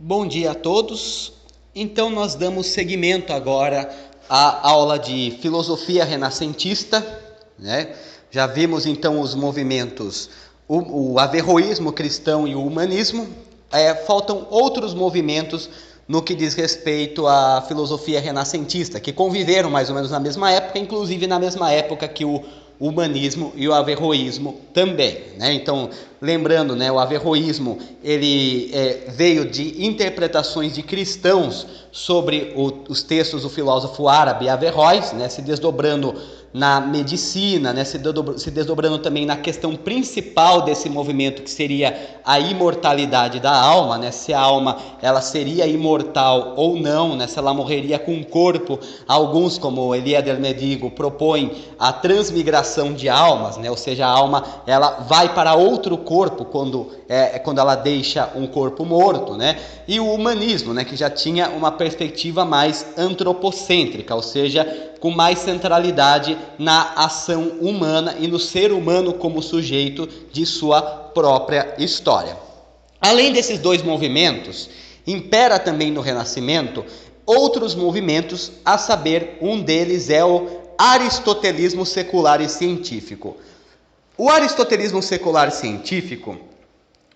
Bom dia a todos. Então nós damos seguimento agora à aula de filosofia renascentista, né? Já vimos então os movimentos, o averroísmo cristão e o humanismo. Faltam outros movimentos no que diz respeito à filosofia renascentista, que conviveram mais ou menos na mesma época, inclusive na mesma época que o humanismo e o averroísmo também, né? Então, lembrando, né, o averroísmo ele veio de interpretações de cristãos sobre os textos do filósofo árabe Averroes, né, se desdobrando na medicina, né, se desdobrando também na questão principal desse movimento, que seria a imortalidade da alma, né, se a alma ela seria imortal ou não, né, se ela morreria com o corpo. Alguns, como Eliade Medigo, propõem a transmigração de almas, né, ou seja, a alma ela vai para outro corpo quando ela deixa um corpo morto, né, e o humanismo, né, que já tinha uma perspectiva mais antropocêntrica, ou seja, com mais centralidade na ação humana e no ser humano como sujeito de sua própria história. Além desses dois movimentos, impera também no Renascimento outros movimentos, a saber, um deles é o aristotelismo secular e científico. O aristotelismo secular e científico,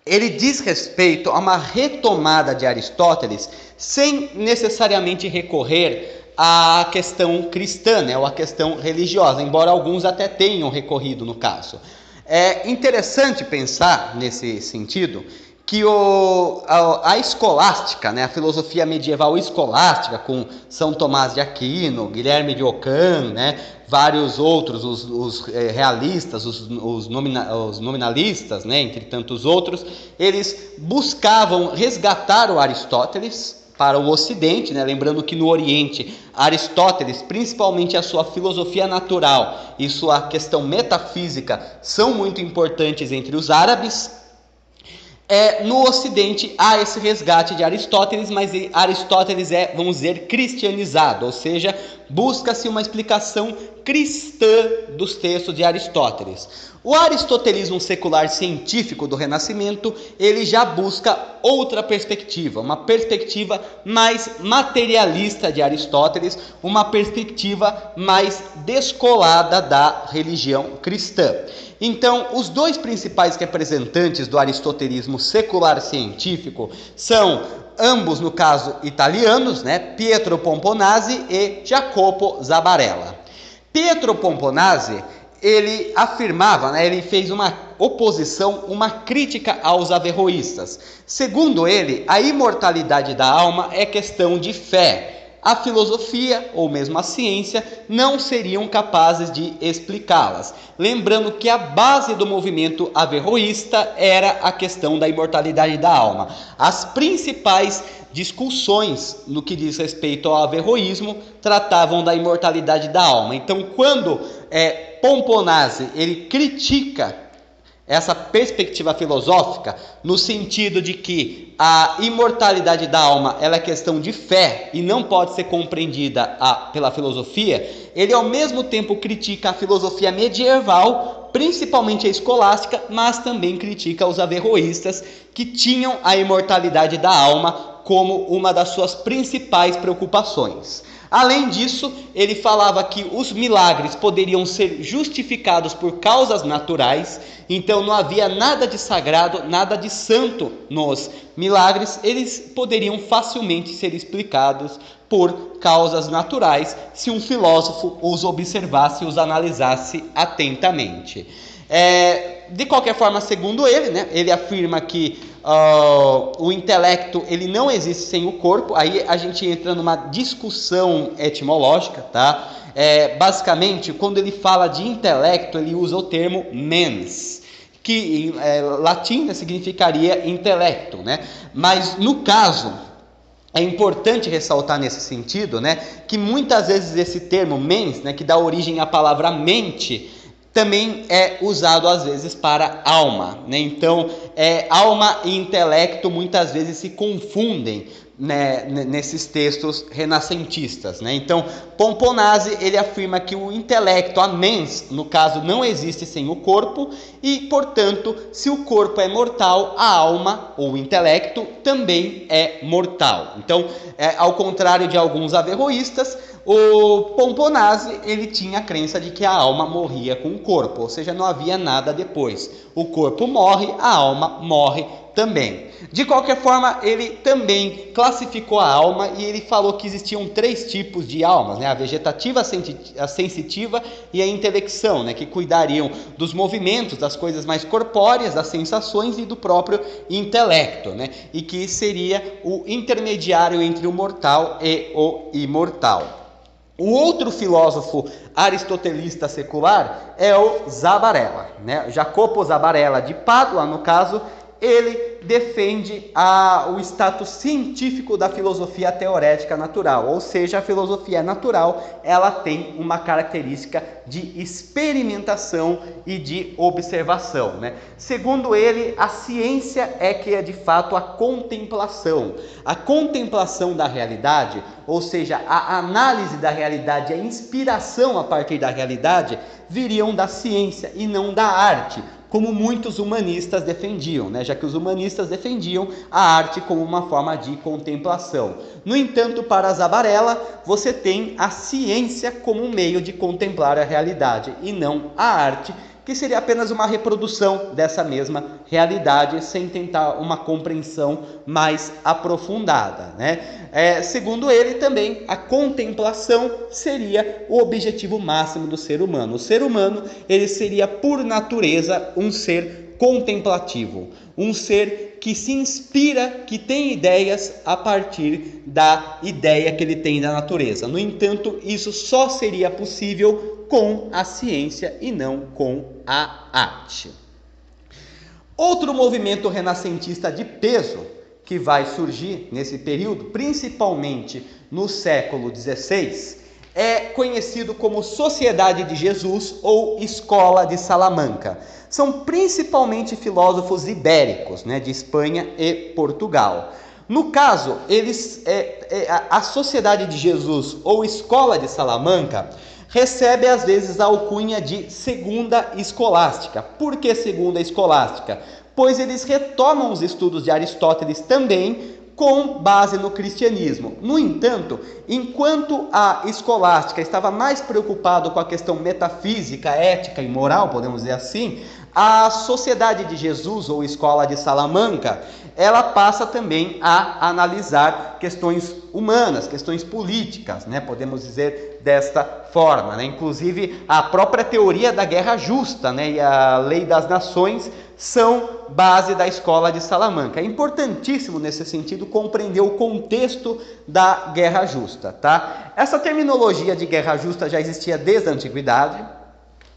ele diz respeito a uma retomada de Aristóteles sem necessariamente recorrer à questão cristã, né, ou à questão religiosa, embora alguns até tenham recorrido no caso. É interessante pensar nesse sentido que a escolástica, né, a filosofia medieval escolástica, com São Tomás de Aquino, Guilherme de Ockham, né, vários outros, os realistas, os nominalistas, né, entre tantos outros, eles buscavam resgatar o Aristóteles para o Ocidente, né? Lembrando que no Oriente, Aristóteles, principalmente a sua filosofia natural e sua questão metafísica, são muito importantes entre os árabes. No Ocidente há esse resgate de Aristóteles, mas Aristóteles vamos dizer, cristianizado, ou seja, busca-se uma explicação cristã dos textos de Aristóteles. O aristotelismo secular científico do Renascimento, ele já busca outra perspectiva, uma perspectiva mais materialista de Aristóteles, uma perspectiva mais descolada da religião cristã. Então, os dois principais representantes do aristotelismo secular científico são, ambos no caso italianos, né? Pietro Pomponazzi e Jacopo Zabarella. Pietro Pomponazzi, ele afirmava, né, ele fez uma oposição, uma crítica aos averroístas. Segundo ele, a imortalidade da alma é questão de fé. A filosofia, ou mesmo a ciência, não seriam capazes de explicá-las. Lembrando que a base do movimento averroísta era a questão da imortalidade da alma. As principais discussões no que diz respeito ao averroísmo tratavam da imortalidade da alma. Então, quando Pomponazzi ele critica essa perspectiva filosófica, no sentido de que a imortalidade da alma ela é questão de fé e não pode ser compreendida pela filosofia, ele ao mesmo tempo critica a filosofia medieval, principalmente a escolástica, mas também critica os averroístas, que tinham a imortalidade da alma como uma das suas principais preocupações. Além disso, ele falava que os milagres poderiam ser justificados por causas naturais, então não havia nada de sagrado, nada de santo nos milagres, eles poderiam facilmente ser explicados por causas naturais, se um filósofo os observasse e os analisasse atentamente. De qualquer forma, segundo ele, né, ele afirma que o intelecto ele não existe sem o corpo. Aí a gente entra numa discussão etimológica, tá? Basicamente, quando ele fala de intelecto, ele usa o termo mens, que em latim significaria intelecto, né? Mas no caso, é importante ressaltar nesse sentido, né, que muitas vezes esse termo mens, né, que dá origem à palavra mente, também é usado às vezes para alma, né? Então, alma e intelecto muitas vezes se confundem, né, nesses textos renascentistas, né? Então, Pomponazzi, ele afirma que o intelecto, a mens, no caso, não existe sem o corpo e, portanto, se o corpo é mortal, a alma ou o intelecto também é mortal. Então, ao contrário de alguns averroístas, o Pomponazzi, ele tinha a crença de que a alma morria com o corpo, ou seja, não havia nada depois. O corpo morre, a alma morre também. De qualquer forma, ele também classificou a alma e ele falou que existiam 3 tipos de almas, né? A vegetativa, a sensitiva e a intelecção, né? Que cuidariam dos movimentos, das coisas mais corpóreas, das sensações e do próprio intelecto, né? E que seria o intermediário entre o mortal e o imortal. O outro filósofo aristotelista secular é o Zabarella, né? Jacopo Zabarella de Pádua, no caso, ele defende o status científico da filosofia teorética natural, ou seja, a filosofia natural, ela tem uma característica de experimentação e de observação, né? Segundo ele, a ciência é que é de fato a contemplação da realidade, ou seja, a análise da realidade, a inspiração a partir da realidade, viriam da ciência e não da arte, como muitos humanistas defendiam, né? Já que os humanistas defendiam a arte como uma forma de contemplação. No entanto, para Zabarella, você tem a ciência como um meio de contemplar a realidade e não a arte, que seria apenas uma reprodução dessa mesma realidade, sem tentar uma compreensão mais aprofundada, né? Segundo ele também, a contemplação seria o objetivo máximo do ser humano. O ser humano, ele seria por natureza um ser contemplativo, um ser que se inspira, que tem ideias a partir da ideia que ele tem da natureza. No entanto, isso só seria possível com a ciência e não com a arte. Outro movimento renascentista de peso que vai surgir nesse período, principalmente no século XVI, é conhecido como Sociedade de Jesus ou Escola de Salamanca. São principalmente filósofos ibéricos, né, de Espanha e Portugal. No caso, a Sociedade de Jesus ou Escola de Salamanca recebe às vezes a alcunha de Segunda Escolástica. Por que Segunda Escolástica? Pois eles retomam os estudos de Aristóteles também com base no cristianismo. No entanto, enquanto a escolástica estava mais preocupada com a questão metafísica, ética e moral, podemos dizer assim, a Sociedade de Jesus ou Escola de Salamanca, ela passa também a analisar questões humanas, questões políticas, né? Podemos dizer desta forma, né? Inclusive a própria teoria da guerra justa, né? E a lei das nações são base da Escola de Salamanca. É importantíssimo nesse sentido compreender o contexto da guerra justa, tá? Essa terminologia de guerra justa já existia desde a antiguidade.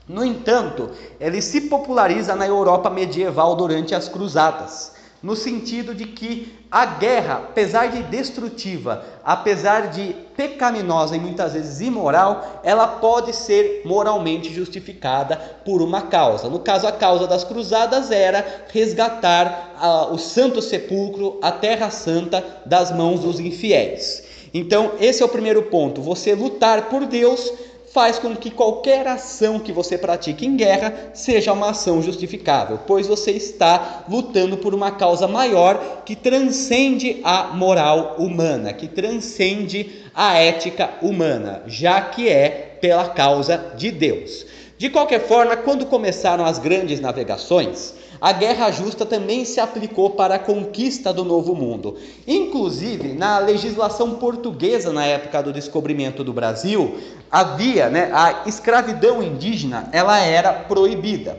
No entanto, ele se populariza na Europa medieval durante as cruzadas, no sentido de que a guerra, apesar de destrutiva, apesar de pecaminosa e muitas vezes imoral, ela pode ser moralmente justificada por uma causa. No caso, a causa das cruzadas era resgatar o Santo Sepulcro, a Terra Santa, das mãos dos infiéis. Então, esse é o primeiro ponto. Você lutar por Deus faz com que qualquer ação que você pratique em guerra seja uma ação justificável, pois você está lutando por uma causa maior que transcende a moral humana, que transcende a ética humana, já que é pela causa de Deus. De qualquer forma, quando começaram as grandes navegações, a guerra justa também se aplicou para a conquista do Novo Mundo. Inclusive, na legislação portuguesa, na época do descobrimento do Brasil, havia, a escravidão indígena, ela era proibida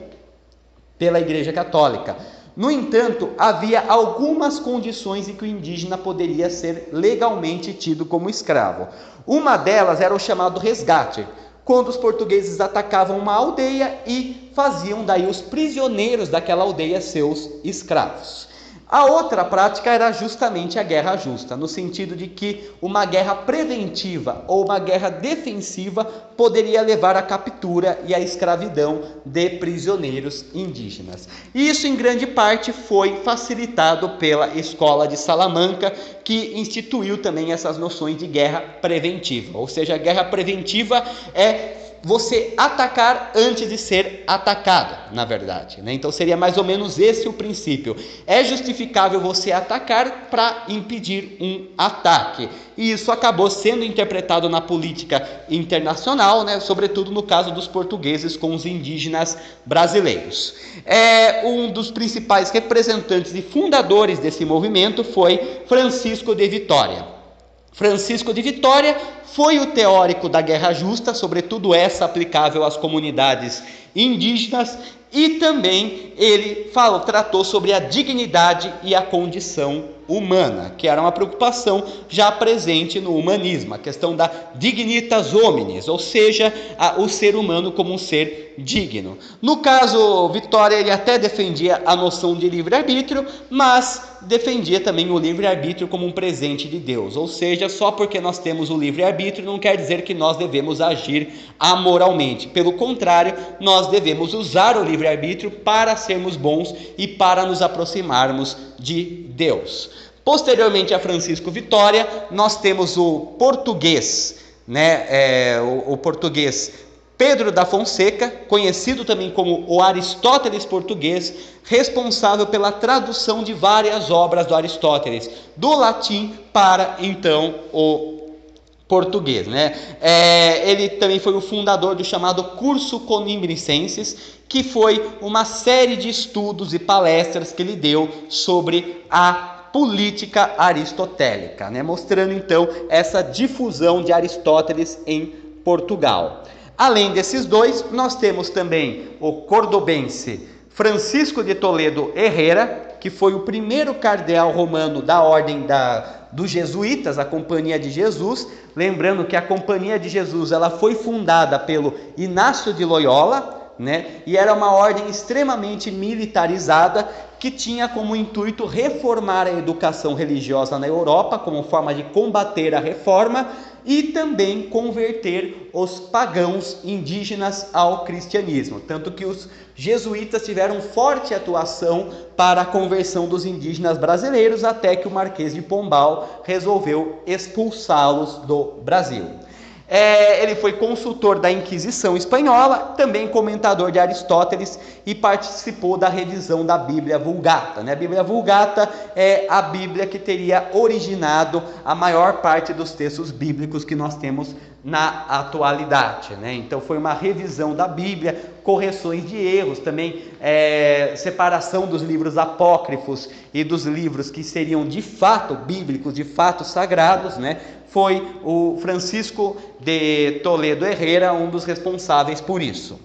pela Igreja Católica. No entanto, havia algumas condições em que o indígena poderia ser legalmente tido como escravo. Uma delas era o chamado resgate, quando os portugueses atacavam uma aldeia e faziam daí os prisioneiros daquela aldeia seus escravos. A outra prática era justamente a guerra justa, no sentido de que uma guerra preventiva ou uma guerra defensiva poderia levar à captura e à escravidão de prisioneiros indígenas. E isso, em grande parte, foi facilitado pela Escola de Salamanca, que instituiu também essas noções de guerra preventiva. Ou seja, a guerra preventiva é você atacar antes de ser atacado, na verdade, né? Então seria mais ou menos esse o princípio. É justificável você atacar para impedir um ataque. E isso acabou sendo interpretado na política internacional, né? Sobretudo no caso dos portugueses com os indígenas brasileiros. Um dos principais representantes e fundadores desse movimento foi Francisco de Vitória. Francisco de Vitória foi o teórico da guerra justa, sobretudo essa aplicável às comunidades indígenas, e também ele tratou sobre a dignidade e a condição humana, que era uma preocupação já presente no humanismo, a questão da dignitas hominis, ou seja, o ser humano como um ser digno. No caso, Vitória, ele até defendia a noção de livre-arbítrio, mas defendia também o livre-arbítrio como um presente de Deus, ou seja, só porque nós temos o livre-arbítrio não quer dizer que nós devemos agir amoralmente. Pelo contrário, nós devemos usar o livre-arbítrio para sermos bons e para nos aproximarmos de Deus. Posteriormente a Francisco Vitória, nós temos o português, o português Pedro da Fonseca, conhecido também como o Aristóteles português, responsável pela tradução de várias obras do Aristóteles, do latim para, então, o português. Ele também foi o fundador do chamado Curso Conimbricensis, que foi uma série de estudos e palestras que ele deu sobre a política aristotélica, mostrando então essa difusão de Aristóteles em Portugal. Além desses dois, nós temos também o cordobense Francisco de Toledo Herrera, que foi o primeiro cardeal romano da ordem dos jesuítas, a Companhia de Jesus. Lembrando que a Companhia de Jesus ela foi fundada pelo Inácio de Loyola, e era uma ordem extremamente militarizada que tinha como intuito reformar a educação religiosa na Europa como forma de combater a reforma e também converter os pagãos indígenas ao cristianismo. Tanto que os jesuítas tiveram forte atuação para a conversão dos indígenas brasileiros, até que o Marquês de Pombal resolveu expulsá-los do Brasil. Ele foi consultor da Inquisição Espanhola, também comentador de Aristóteles e participou da revisão da Bíblia Vulgata. A Bíblia Vulgata é a Bíblia que teria originado a maior parte dos textos bíblicos que nós temos na atualidade. Então foi uma revisão da Bíblia, correções de erros, também separação dos livros apócrifos e dos livros que seriam de fato bíblicos, de fato sagrados. Foi o Francisco de Toledo Herrera um dos responsáveis por isso.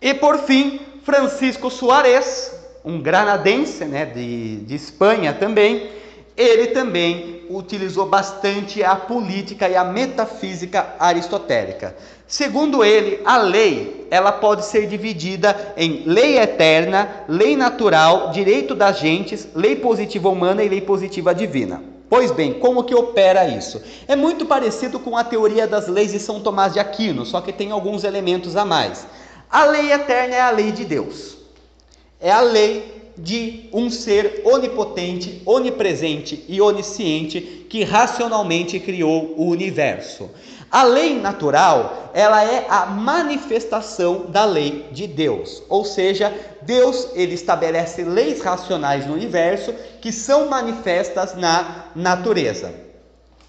E por fim, Francisco Suárez, um granadense, de Espanha também, ele também utilizou bastante a política e a metafísica aristotélica. Segundo ele, a lei ela pode ser dividida em lei eterna, lei natural, direito das gentes, lei positiva humana e lei positiva divina. Pois bem, como que opera isso? É muito parecido com a teoria das leis de São Tomás de Aquino, só que tem alguns elementos a mais. A lei eterna é a lei de Deus. É a lei de um ser onipotente, onipresente e onisciente que racionalmente criou o universo. A lei natural, ela é a manifestação da lei de Deus, ou seja, Deus ele estabelece leis racionais no universo que são manifestas na natureza.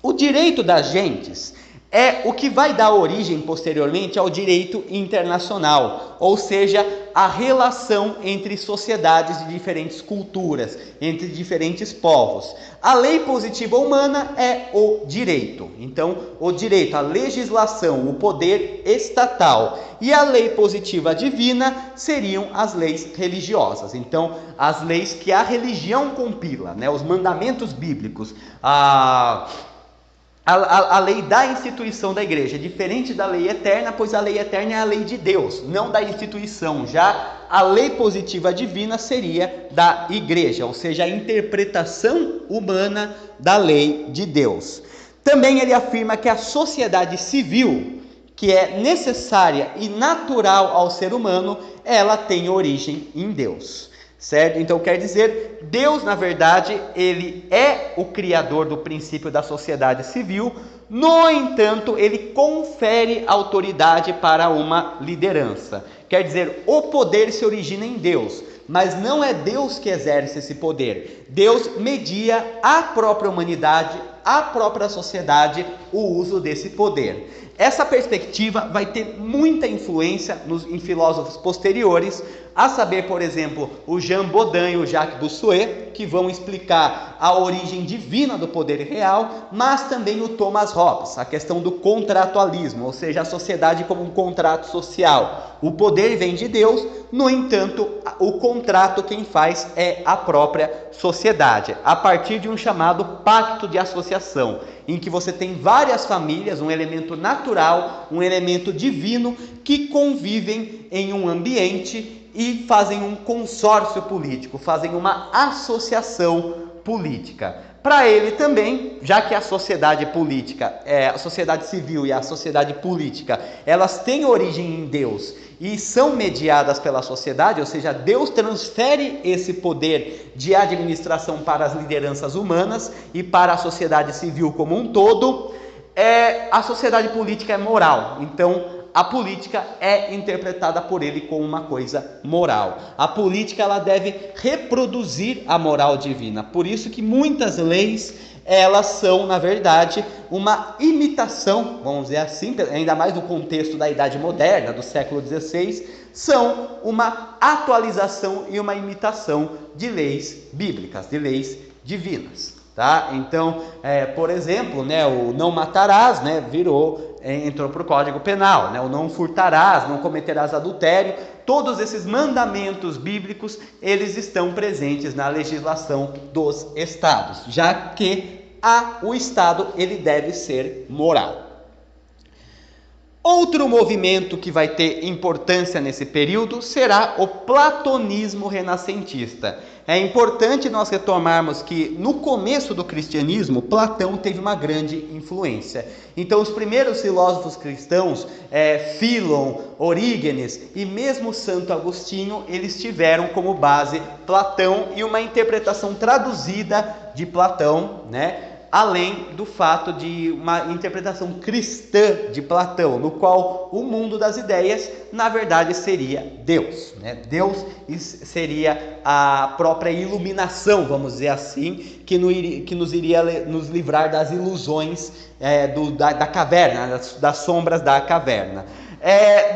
O direito das gentes é o que vai dar origem posteriormente ao direito internacional, ou seja, a relação entre sociedades de diferentes culturas, entre diferentes povos. A lei positiva humana é o direito. Então, o direito, a legislação, o poder estatal. E a lei positiva divina seriam as leis religiosas. Então, as leis que a religião compila, os mandamentos bíblicos, a lei da instituição da igreja, é diferente da lei eterna, pois a lei eterna é a lei de Deus, não da instituição. Já a lei positiva divina seria da igreja, ou seja, a interpretação humana da lei de Deus. Também ele afirma que a sociedade civil, que é necessária e natural ao ser humano, ela tem origem em Deus. Certo? Então quer dizer, Deus na verdade, ele é o criador do princípio da sociedade civil. No entanto, ele confere autoridade para uma liderança. Quer dizer, o poder se origina em Deus, mas não é Deus que exerce esse poder. Deus media à própria humanidade, à própria sociedade, o uso desse poder. Essa perspectiva vai ter muita influência em filósofos posteriores, a saber, por exemplo, o Jean Bodin e o Jacques Bossuet, que vão explicar a origem divina do poder real, mas também o Thomas Hobbes, a questão do contratualismo, ou seja, a sociedade como um contrato social. O poder vem de Deus, no entanto, o contrato quem faz é a própria sociedade, a partir de um chamado pacto de associação, em que você tem várias famílias, um elemento natural, um elemento divino, que convivem em um ambiente e fazem um consórcio político, fazem uma associação política. Para ele também, já que a sociedade política, a sociedade civil e a sociedade política, elas têm origem em Deus e são mediadas pela sociedade, ou seja, Deus transfere esse poder de administração para as lideranças humanas e para a sociedade civil como um todo, a sociedade política é moral. Então, a política é interpretada por ele como uma coisa moral. A política ela deve reproduzir a moral divina. Por isso que muitas leis, elas são, na verdade, uma imitação, vamos dizer assim, ainda mais no contexto da Idade Moderna, do século XVI, são uma atualização e uma imitação de leis bíblicas, de leis divinas. Tá? Então, por exemplo, o não matarás, entrou para o Código Penal, o não furtarás, não cometerás adultério. Todos esses mandamentos bíblicos, eles estão presentes na legislação dos estados, já que o Estado ele deve ser moral. Outro movimento que vai ter importância nesse período será o platonismo renascentista. É importante nós retomarmos que no começo do cristianismo, Platão teve uma grande influência. Então os primeiros filósofos cristãos, Filon, Orígenes e mesmo Santo Agostinho, eles tiveram como base Platão e uma interpretação traduzida de Platão, além do fato de uma interpretação cristã de Platão, no qual o mundo das ideias, na verdade, seria Deus. Deus seria a própria iluminação, vamos dizer assim, que nos iria nos livrar das ilusões da caverna, das sombras da caverna.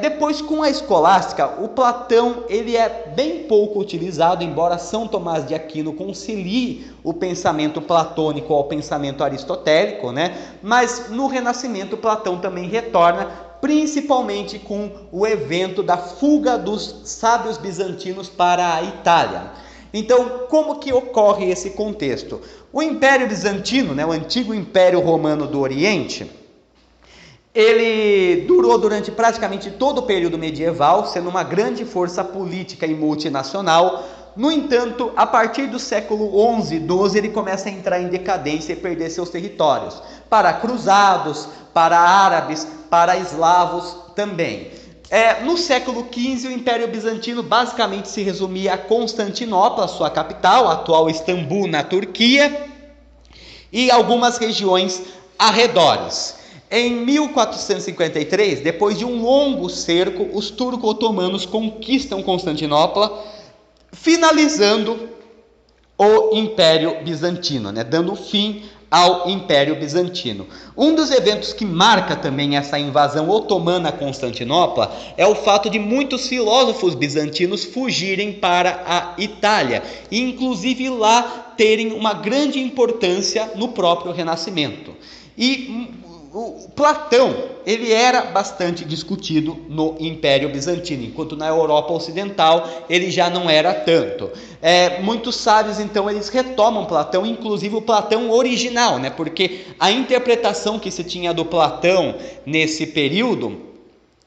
Depois, com a escolástica, o Platão ele é bem pouco utilizado, embora São Tomás de Aquino concilie o pensamento platônico ao pensamento aristotélico, mas no Renascimento Platão também retorna, principalmente com o evento da fuga dos sábios bizantinos para a Itália. Então, como que ocorre esse contexto? O Império Bizantino, o antigo Império Romano do Oriente, ele durou durante praticamente todo o período medieval, sendo uma grande força política e multinacional. No entanto, a partir do século XI e XII, ele começa a entrar em decadência e perder seus territórios, para cruzados, para árabes, para eslavos também. No século XV, o Império Bizantino basicamente se resumia a Constantinopla, sua capital, a atual Istambul, na Turquia, e algumas regiões arredores. Em 1453, depois de um longo cerco, os turco-otomanos conquistam Constantinopla, finalizando o Império Bizantino, dando fim ao Império Bizantino. Um dos eventos que marca também essa invasão otomana a Constantinopla é o fato de muitos filósofos bizantinos fugirem para a Itália, e inclusive lá terem uma grande importância no próprio Renascimento. E o Platão, ele era bastante discutido no Império Bizantino, enquanto na Europa Ocidental ele já não era tanto. Muitos sábios, então, eles retomam Platão, inclusive o Platão original, né? Porque a interpretação que se tinha do Platão nesse período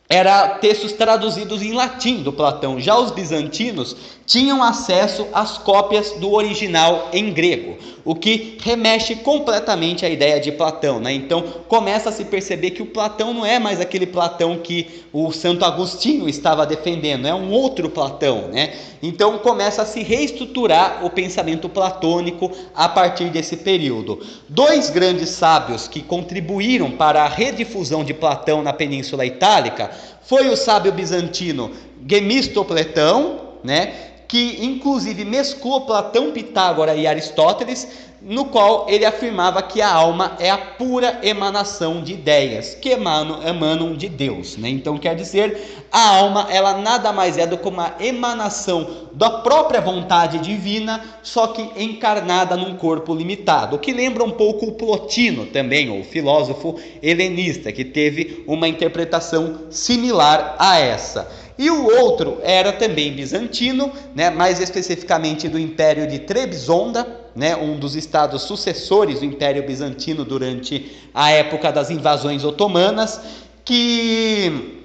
era textos traduzidos em latim do Platão. Já os bizantinos tinham acesso às cópias do original em grego, o que remexe completamente à ideia de Platão, né? Então começa a se perceber que o Platão não é mais aquele Platão que o Santo Agostinho estava defendendo, é um outro Platão, né? Então começa a se reestruturar o pensamento platônico a partir desse período. Dois grandes sábios que contribuíram para a redifusão de Platão na Península Itálica foi o sábio bizantino Gemistopletão, né, que inclusive mesclou Platão, Pitágoras e Aristóteles, no qual ele afirmava que a alma é a pura emanação de ideias, que emanam de Deus, né? Então quer dizer, a alma ela nada mais é do que uma emanação da própria vontade divina, só que encarnada num corpo limitado, o que lembra um pouco o Plotino também, o filósofo helenista, que teve uma interpretação similar a essa. E o outro era também bizantino, né, mais especificamente do Império de Trebizonda, né, um dos estados sucessores do Império Bizantino durante a época das invasões otomanas, que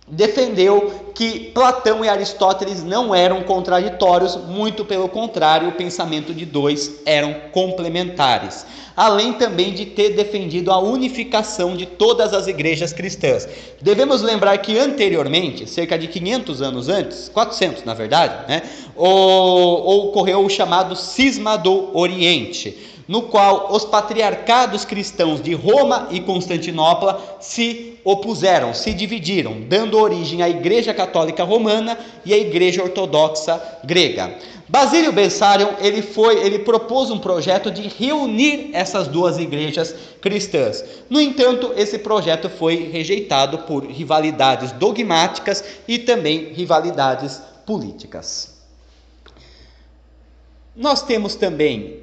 defendeu que Platão e Aristóteles não eram contraditórios, muito pelo contrário, o pensamento de dois eram complementares. Além também de ter defendido a unificação de todas as igrejas cristãs. Devemos lembrar que anteriormente, cerca de 500 anos antes, 400 na verdade, né, ocorreu o chamado Cisma do Oriente, no qual os patriarcados cristãos de Roma e Constantinopla se opuseram, se dividiram, dando origem à Igreja Católica Romana e à Igreja Ortodoxa Grega. Basílio Bessarion, ele propôs um projeto de reunir essas duas igrejas cristãs. No entanto, esse projeto foi rejeitado por rivalidades dogmáticas e também rivalidades políticas. Nós temos também,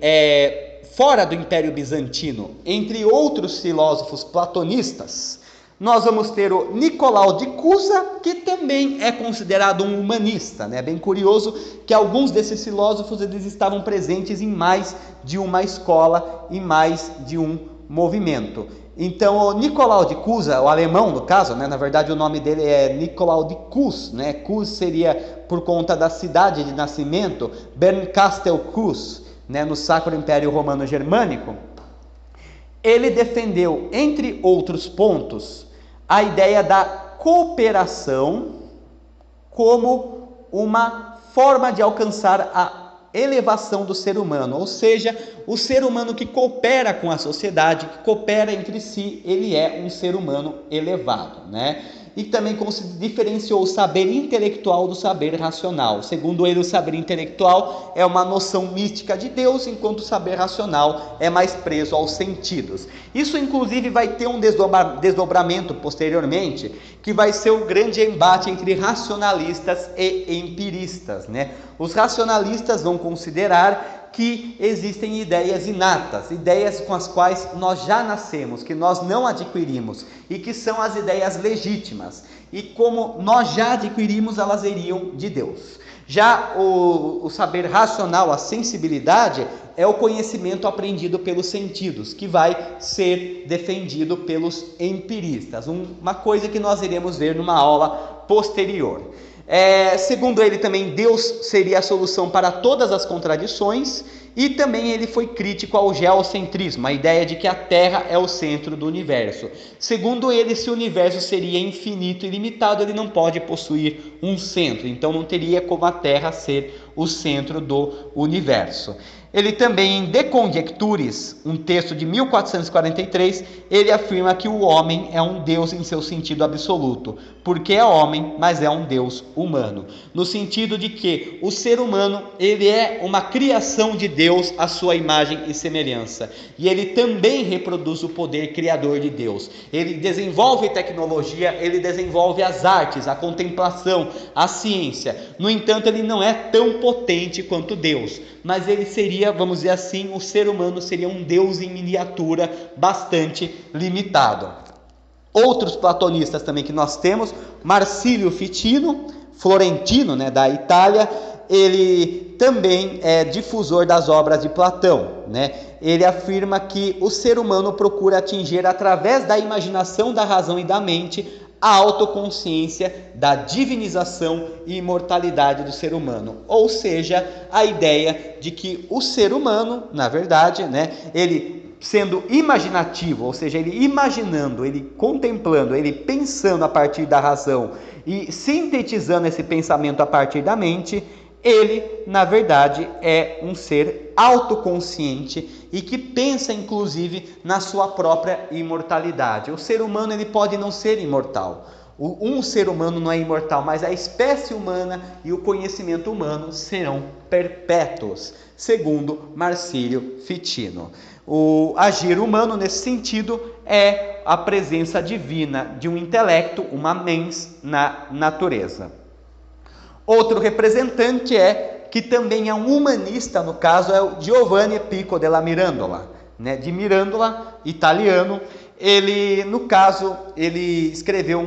fora do Império Bizantino, entre outros filósofos platonistas, nós vamos ter o Nicolau de Cusa, que também é considerado um humanista, né? Bem curioso que alguns desses filósofos eles estavam presentes em mais de uma escola, em mais de um movimento. Então, o Nicolau de Cusa, o alemão no caso, né? Na verdade o nome dele é Nicolau de Cus, né? Cus seria por conta da cidade de nascimento, Bernkastel-Kues, né? No Sacro Império Romano Germânico. Ele defendeu, entre outros pontos, a ideia da cooperação como uma forma de alcançar a elevação do ser humano, ou seja, o ser humano que coopera com a sociedade, que coopera entre si, ele é um ser humano elevado, né? E também diferenciou o saber intelectual do saber racional. Segundo ele, o saber intelectual é uma noção mística de Deus, enquanto o saber racional é mais preso aos sentidos. Isso, inclusive, vai ter um desdobramento posteriormente, que vai ser o grande embate entre racionalistas e empiristas, né? Os racionalistas vão considerar que existem ideias inatas, ideias com as quais nós já nascemos, que nós não adquirimos e que são as ideias legítimas. E como nós já adquirimos, elas iriam de Deus. Já o saber racional, a sensibilidade, é o conhecimento aprendido pelos sentidos, que vai ser defendido pelos empiristas. Uma coisa que nós iremos ver numa aula posterior. Segundo ele também, Deus seria a solução para todas as contradições, e também ele foi crítico ao geocentrismo, a ideia de que a Terra é o centro do universo. Segundo ele, se o universo seria infinito e limitado, ele não pode possuir um centro, então não teria como a Terra ser o centro do universo. Ele também, em De Conjecturis, um texto de 1443, ele afirma que o homem é um Deus em seu sentido absoluto, porque é homem, mas é um Deus humano, no sentido de que o ser humano, ele é uma criação de Deus à sua imagem e semelhança, e ele também reproduz o poder criador de Deus. Ele desenvolve tecnologia, ele desenvolve as artes, a contemplação, a ciência. No entanto, ele não é tão potente quanto Deus, mas ele seria, vamos dizer assim, o ser humano seria um Deus em miniatura bastante limitado. Outros platonistas também que nós temos, Marcílio Ficino, florentino, né, da Itália, ele também é difusor das obras de Platão, né? Ele afirma que o ser humano procura atingir, através da imaginação, da razão e da mente, a autoconsciência da divinização e imortalidade do ser humano. Ou seja, a ideia de que o ser humano, na verdade, né, ele sendo imaginativo, ou seja, ele imaginando, ele contemplando, ele pensando a partir da razão e sintetizando esse pensamento a partir da mente, ele, na verdade, é um ser autoconsciente e que pensa, inclusive, na sua própria imortalidade. O ser humano, ele pode não ser imortal. Um ser humano não é imortal, mas a espécie humana e o conhecimento humano serão perpétuos, segundo Marcílio Ficino. O agir humano, nesse sentido, é a presença divina de um intelecto, uma mens, na natureza. Outro representante que também é um humanista, no caso, é o Giovanni Pico della Mirandola, né? De Mirandola, italiano. Ele, no caso, ele escreveu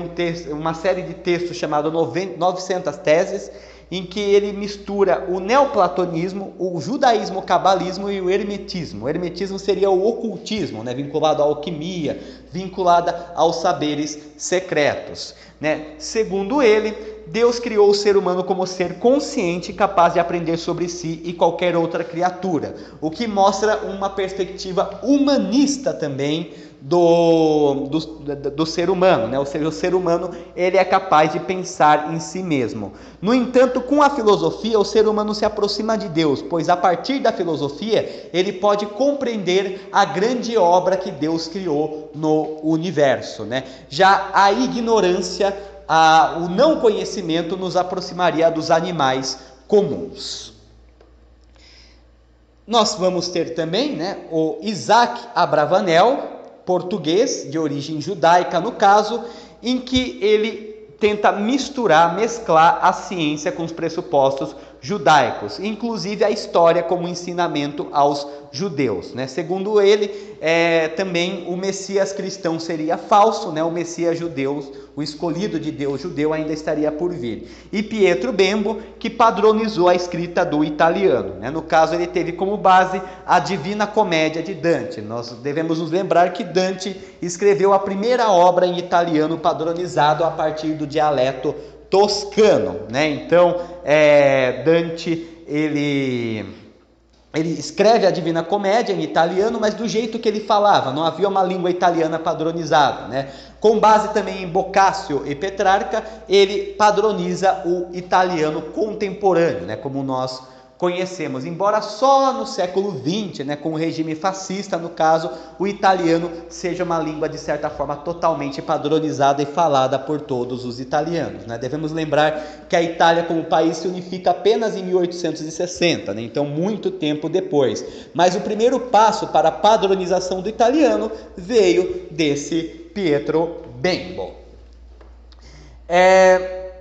uma série de textos chamado 900 Teses, em que ele mistura o neoplatonismo, o judaísmo, o cabalismo e o hermetismo. O hermetismo seria o ocultismo, né? Vinculado à alquimia, vinculada aos saberes secretos, né? Segundo ele, Deus criou o ser humano como ser consciente, capaz de aprender sobre si e qualquer outra criatura, o que mostra uma perspectiva humanista também do ser humano, né? Ou seja, o ser humano ele é capaz de pensar em si mesmo. No entanto, com a filosofia, o ser humano se aproxima de Deus, pois a partir da filosofia ele pode compreender a grande obra que Deus criou no universo, né? Já a ignorância, o não conhecimento nos aproximaria dos animais comuns. Nós vamos ter também, né, o Isaac Abravanel, português, de origem judaica no caso, em que ele tenta mesclar a ciência com os pressupostos judaicos, inclusive a história como ensinamento aos judeus, né? Segundo ele, também o Messias cristão seria falso, né? O Messias judeu, o escolhido de Deus judeu ainda estaria por vir. E Pietro Bembo, que padronizou a escrita do italiano, né? No caso, ele teve como base a Divina Comédia de Dante. Nós devemos nos lembrar que Dante escreveu a primeira obra em italiano padronizado a partir do dialeto toscano, né? Então, Dante, ele escreve a Divina Comédia em italiano, mas do jeito que ele falava, não havia uma língua italiana padronizada, né? Com base também em Boccaccio e Petrarca, ele padroniza o italiano contemporâneo, né? Como nós conhecemos, embora só no século XX, né, com o regime fascista, no caso, o italiano seja uma língua, de certa forma, totalmente padronizada e falada por todos os italianos, né? Devemos lembrar que a Itália, como país, se unifica apenas em 1860, né? Então, muito tempo depois. Mas o primeiro passo para a padronização do italiano veio desse Pietro Bembo.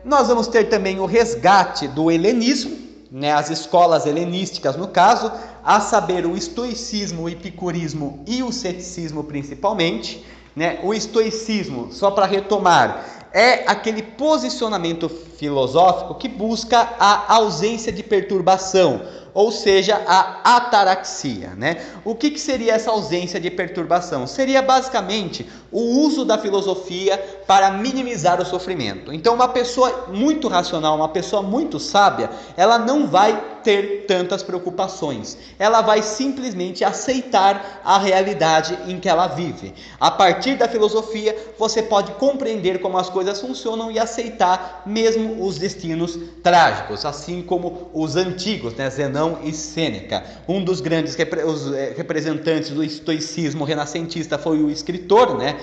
Nós vamos ter também o resgate do helenismo, né, as escolas helenísticas no caso, a saber, o estoicismo, o epicurismo e o ceticismo principalmente, né? O estoicismo, só para retomar, é aquele posicionamento filosófico que busca a ausência de perturbação, ou seja, a ataraxia, né? O que seria essa ausência de perturbação? Seria basicamente o uso da filosofia para minimizar o sofrimento. Então, uma pessoa muito racional, uma pessoa muito sábia, ela não vai ter tantas preocupações. Ela vai simplesmente aceitar a realidade em que ela vive. A partir da filosofia, você pode compreender como as coisas funcionam e aceitar mesmo os destinos trágicos, assim como os antigos, né, Zenão e Sêneca. Um dos grandes representantes do estoicismo renascentista foi o escritor, né,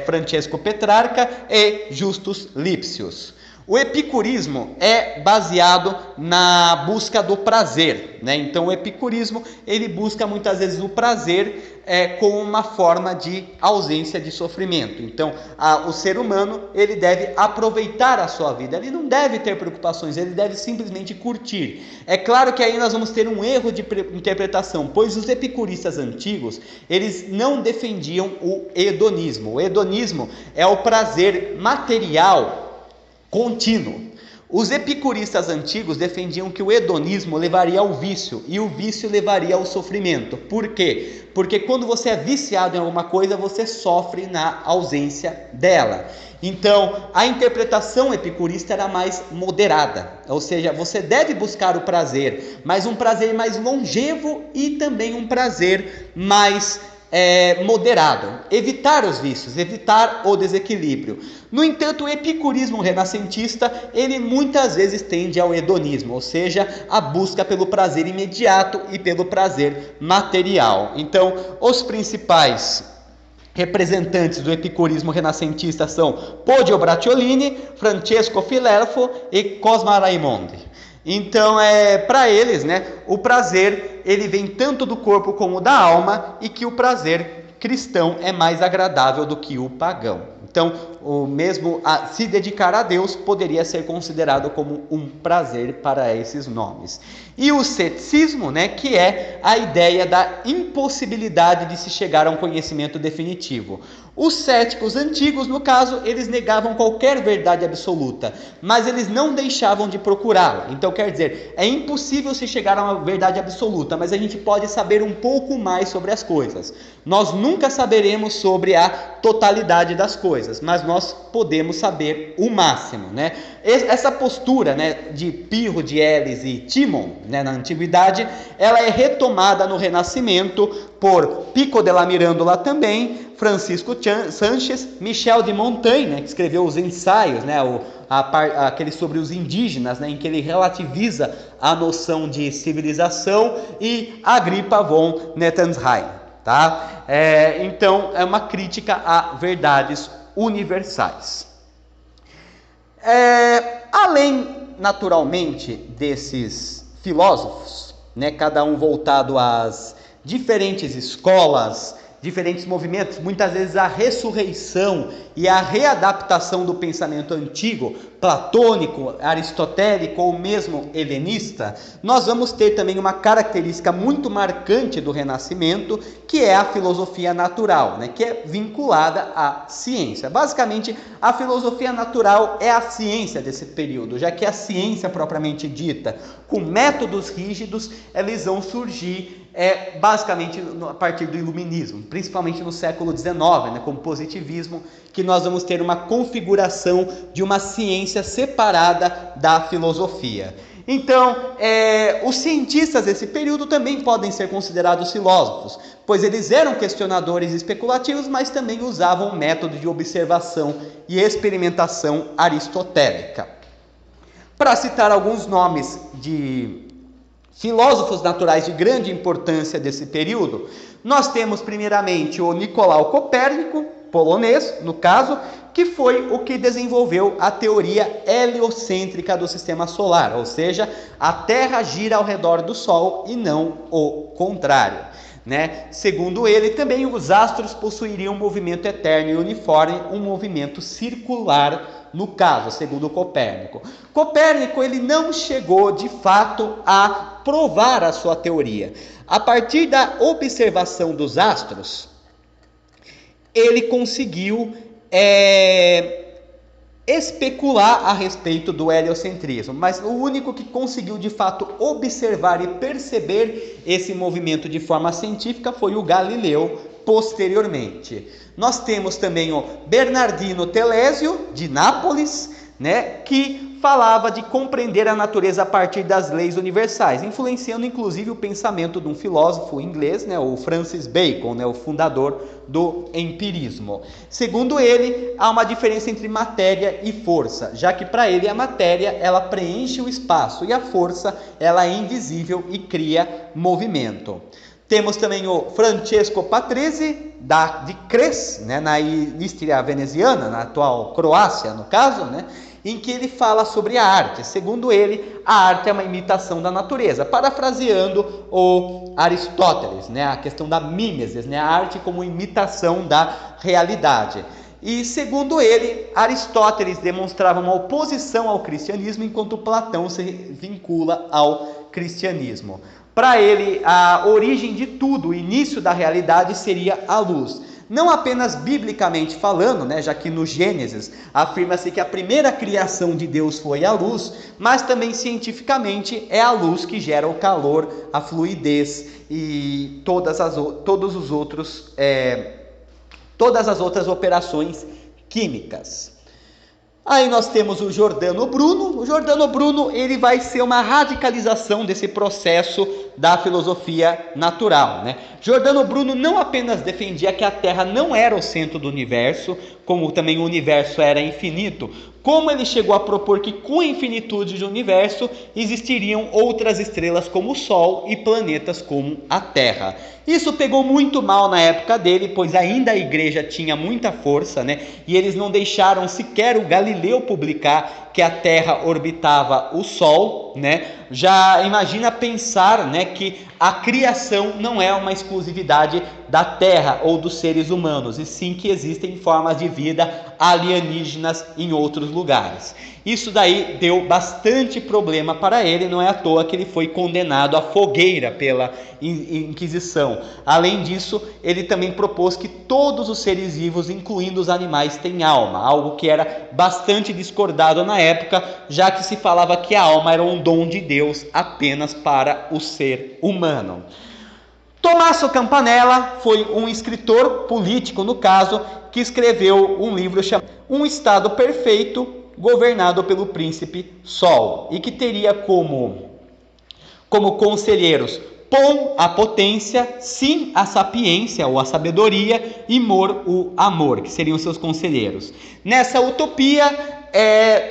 Francesco Petrarca e Justus Lipsius. O epicurismo é baseado na busca do prazer, né? Então o epicurismo ele busca muitas vezes o prazer como uma forma de ausência de sofrimento. Então o ser humano ele deve aproveitar a sua vida, ele não deve ter preocupações, ele deve simplesmente curtir. É claro que aí nós vamos ter um erro de interpretação, pois os epicuristas antigos eles não defendiam o hedonismo. O hedonismo é o prazer material contínuo. Os epicuristas antigos defendiam que o hedonismo levaria ao vício e o vício levaria ao sofrimento. Por quê? Porque quando você é viciado em alguma coisa, você sofre na ausência dela. Então, a interpretação epicurista era mais moderada, ou seja, você deve buscar o prazer, mas um prazer mais longevo e também um prazer mais moderado, evitar os vícios, evitar o desequilíbrio. No entanto, o epicurismo renascentista, ele muitas vezes tende ao hedonismo, ou seja, a busca pelo prazer imediato e pelo prazer material. Então, os principais representantes do epicurismo renascentista são Poggio Bracciolini, Francesco Filelfo e Cosma Raimondi. Então, para eles, né, o prazer ele vem tanto do corpo como da alma e que o prazer cristão é mais agradável do que o pagão. Então, o mesmo se dedicar a Deus poderia ser considerado como um prazer para esses nomes. E o ceticismo, né, que é a ideia da impossibilidade de se chegar a um conhecimento definitivo. Os céticos antigos, no caso, eles negavam qualquer verdade absoluta, mas eles não deixavam de procurá-la. Então, quer dizer, é impossível se chegar a uma verdade absoluta, mas a gente pode saber um pouco mais sobre as coisas. Nós nunca saberemos sobre a totalidade das coisas, mas nós podemos saber o máximo, né? Essa postura, né, de Pirro de Elis e Timon, né, na antiguidade, ela é retomada no Renascimento por Pico della Mirandola também, Francisco Sanches, Michel de Montaigne, né, que escreveu os ensaios, né, aquele sobre os indígenas, né, em que ele relativiza a noção de civilização, e Agrippa von Nettesheim. Tá? Então, é uma crítica a verdades universais. Além, naturalmente, desses filósofos, né, cada um voltado às diferentes escolas, diferentes movimentos, muitas vezes a ressurreição e a readaptação do pensamento antigo, platônico, aristotélico ou mesmo helenista, nós vamos ter também uma característica muito marcante do Renascimento, que é a filosofia natural, né, que é vinculada à ciência. Basicamente, a filosofia natural é a ciência desse período, já que a ciência propriamente dita, com métodos rígidos, eles vão surgir basicamente a partir do iluminismo, principalmente no século XIX, né, com o positivismo, que nós vamos ter uma configuração de uma ciência separada da filosofia. Então, os cientistas desse período também podem ser considerados filósofos, pois eles eram questionadores especulativos, mas também usavam o método de observação e experimentação aristotélica. Para citar alguns nomes de filósofos naturais de grande importância desse período, nós temos primeiramente o Nicolau Copérnico, polonês, no caso, que foi o que desenvolveu a teoria heliocêntrica do sistema solar, ou seja, a Terra gira ao redor do Sol e não o contrário, né? Segundo ele, também os astros possuiriam um movimento eterno e uniforme, um movimento circular, no caso, segundo Copérnico. Copérnico ele não chegou de fato a provar a sua teoria. A partir da observação dos astros, ele conseguiu especular a respeito do heliocentrismo, mas o único que conseguiu de fato observar e perceber esse movimento de forma científica foi o Galileu posteriormente. Nós temos também o Bernardino Telesio, de Nápoles, né, que falava de compreender a natureza a partir das leis universais, influenciando inclusive o pensamento de um filósofo inglês, né, o Francis Bacon, né, o fundador do empirismo. Segundo ele, há uma diferença entre matéria e força, já que para ele a matéria ela preenche o espaço e a força ela é invisível e cria movimento. Temos também o Francesco Patrese, de Cres, né, na Istria veneziana, na atual Croácia, no caso, né, em que ele fala sobre a arte. Segundo ele, a arte é uma imitação da natureza, parafraseando o Aristóteles, né, a questão da mimesis, né, a arte como imitação da realidade. E, segundo ele, Aristóteles demonstrava uma oposição ao cristianismo, enquanto Platão se vincula ao cristianismo. Para ele, a origem de tudo, o início da realidade, seria a luz. Não apenas biblicamente falando, né, já que no Gênesis afirma-se que a primeira criação de Deus foi a luz, mas também cientificamente é a luz que gera o calor, a fluidez e todas as outras operações químicas. Aí nós temos o Giordano Bruno. O Giordano Bruno, ele vai ser uma radicalização desse processo da filosofia natural, né? Giordano Bruno não apenas defendia que a Terra não era o centro do universo, como também o universo era infinito, como ele chegou a propor que com a infinitude do universo existiriam outras estrelas como o Sol e planetas como a Terra. Isso pegou muito mal na época dele, pois ainda a igreja tinha muita força, né? E eles não deixaram sequer o Galileu publicar que a Terra orbitava o Sol, né? Já imagina pensar, né, que a criação não é uma exclusividade da Terra ou dos seres humanos, e sim que existem formas de vida alienígenas em outros lugares. Isso daí deu bastante problema para ele, não é à toa que ele foi condenado à fogueira pela Inquisição. Além disso, ele também propôs que todos os seres vivos, incluindo os animais, têm alma, algo que era bastante discordado na época, já que se falava que a alma era um dom de Deus apenas para o ser humano. Tommaso Campanella foi um escritor político, no caso, que escreveu um livro chamado Um Estado Perfeito, governado pelo príncipe Sol, e que teria como conselheiros Pom, a potência, Sim, a sapiência ou a sabedoria, e Mor, o amor, que seriam seus conselheiros. Nessa utopia,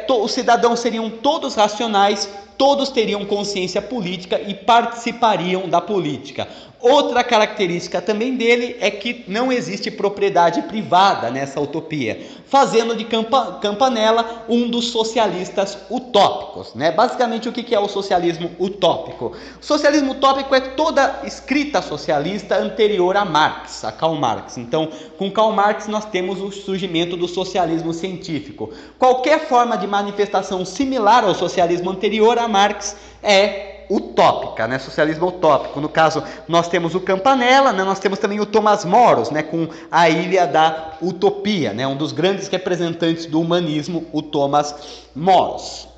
os cidadãos seriam todos racionais, todos teriam consciência política e participariam da política. Outra característica também dele é que não existe propriedade privada nessa utopia, fazendo de Campanella um dos socialistas utópicos, né? Basicamente, o que é o socialismo utópico? O socialismo utópico é toda escrita socialista anterior a Marx, a Karl Marx. Então, com Karl Marx nós temos o surgimento do socialismo científico. Qualquer forma de manifestação similar ao socialismo anterior a Marx é utópica, né? Socialismo utópico. No caso, nós temos o Campanella, né? Nós temos também o Tomás Moros, né? Com a Ilha da Utopia, né? Um dos grandes representantes do humanismo, o Tomás Moros.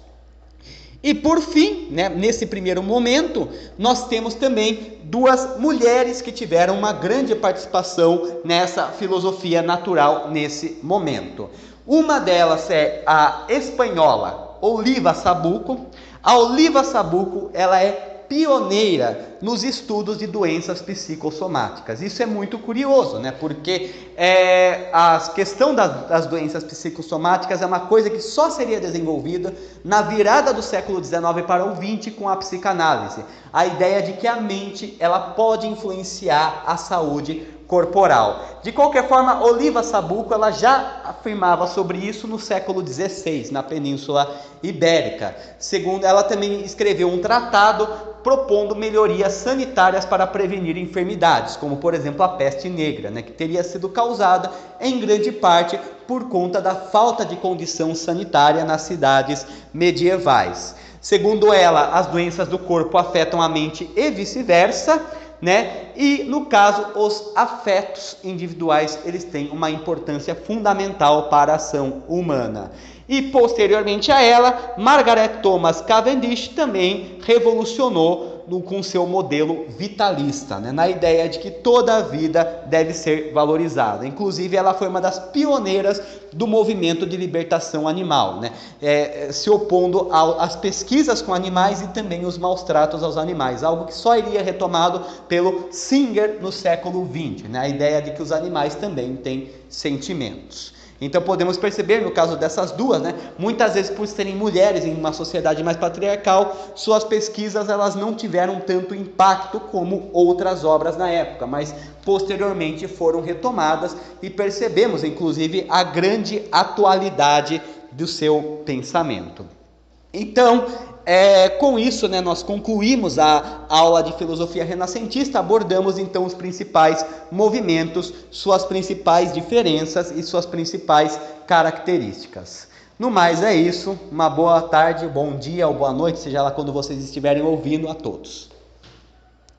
E por fim, né, nesse primeiro momento, nós temos também duas mulheres que tiveram uma grande participação nessa filosofia natural nesse momento. Uma delas é a espanhola Oliva Sabuco. A Oliva Sabuco, ela é pioneira nos estudos de doenças psicossomáticas. Isso é muito curioso, né? Porque a questão das doenças psicossomáticas é uma coisa que só seria desenvolvida na virada do século XIX para o XX com a psicanálise. A ideia de que a mente ela pode influenciar a saúde corporal. De qualquer forma, Oliva Sabuco ela já afirmava sobre isso no século XVI, na Península Ibérica. Segundo, ela também escreveu um tratado propondo melhorias sanitárias para prevenir enfermidades, como por exemplo a peste negra, né, que teria sido causada em grande parte por conta da falta de condição sanitária nas cidades medievais. Segundo ela, as doenças do corpo afetam a mente e vice-versa, né? E no caso, os afetos individuais, eles têm uma importância fundamental para a ação humana. E posteriormente a ela, Margaret Thomas Cavendish também revolucionou com seu modelo vitalista, né? Na ideia de que toda a vida deve ser valorizada. Inclusive, ela foi uma das pioneiras do movimento de libertação animal, né? Se opondo às pesquisas com animais e também os maus tratos aos animais, algo que só iria retomado pelo Singer no século XX, né? A ideia de que os animais também têm sentimentos. Então podemos perceber, no caso dessas duas, né, muitas vezes por serem mulheres em uma sociedade mais patriarcal, suas pesquisas elas não tiveram tanto impacto como outras obras na época, mas posteriormente foram retomadas e percebemos inclusive a grande atualidade do seu pensamento. Então, com isso, né, nós concluímos a aula de filosofia renascentista, abordamos então os principais movimentos, suas principais diferenças e suas principais características. No mais é isso, uma boa tarde, bom dia ou boa noite, seja lá quando vocês estiverem ouvindo, a todos.